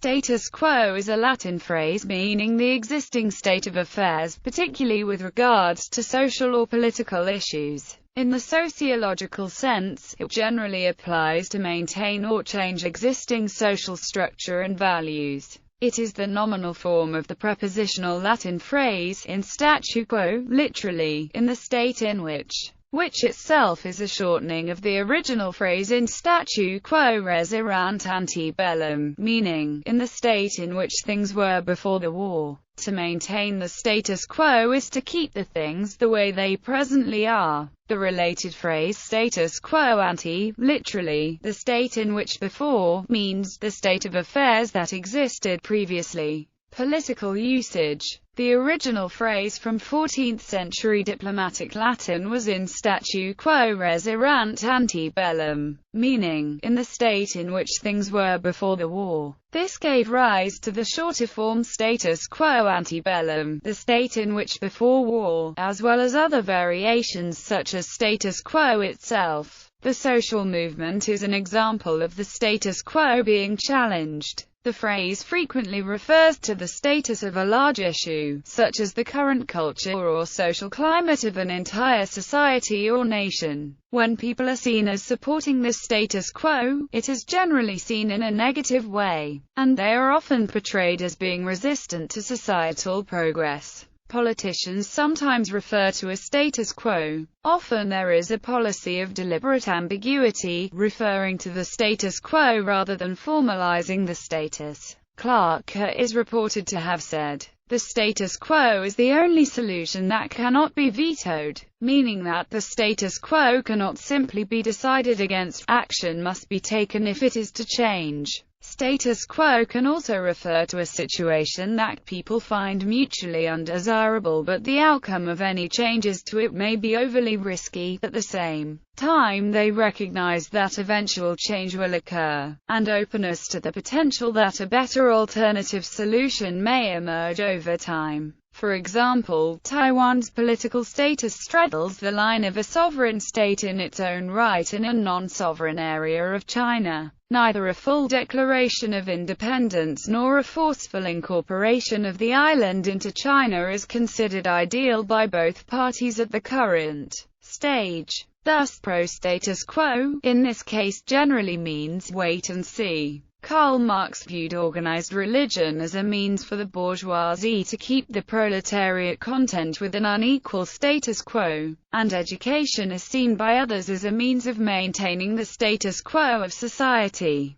Status quo is a Latin phrase meaning the existing state of affairs, particularly with regards to social or political issues. In the sociological sense, it generally applies to maintain or change existing social structure and values. It is the nominal form of the prepositional Latin phrase in statu quo, literally, in the state in which itself is a shortening of the original phrase in statu quo res erant ante bellum, meaning, in the state in which things were before the war. To maintain the status quo is to keep the things the way they presently are. The related phrase status quo ante, literally, the state in which before, means the state of affairs that existed previously. Political usage. The original phrase from 14th century diplomatic Latin was in statu quo res erant ante bellum, meaning, in the state in which things were before the war. This gave rise to the shorter form status quo ante bellum, the state in which before war, as well as other variations such as status quo itself. The social movement is an example of the status quo being challenged. The phrase frequently refers to the status of a large issue, such as the current culture or social climate of an entire society or nation. When people are seen as supporting the status quo, it is generally seen in a negative way, and they are often portrayed as being resistant to societal progress. Politicians sometimes refer to a status quo. Often there is a policy of deliberate ambiguity, referring to the status quo rather than formalizing the status. Clarke is reported to have said, "The status quo is the only solution that cannot be vetoed," meaning that the status quo cannot simply be decided against. Action must be taken if it is to change. Status quo can also refer to a situation that people find mutually undesirable, but the outcome of any changes to it may be overly risky. At the same time, they recognize that eventual change will occur, and openness to the potential that a better alternative solution may emerge over time. For example, Taiwan's political status straddles the line of a sovereign state in its own right and a non-sovereign area of China. Neither a full declaration of independence nor a forceful incorporation of the island into China is considered ideal by both parties at the current stage. Thus, pro-status quo, in this case, generally means wait and see. Karl Marx viewed organized religion as a means for the bourgeoisie to keep the proletariat content with an unequal status quo, and education is seen by others as a means of maintaining the status quo of society.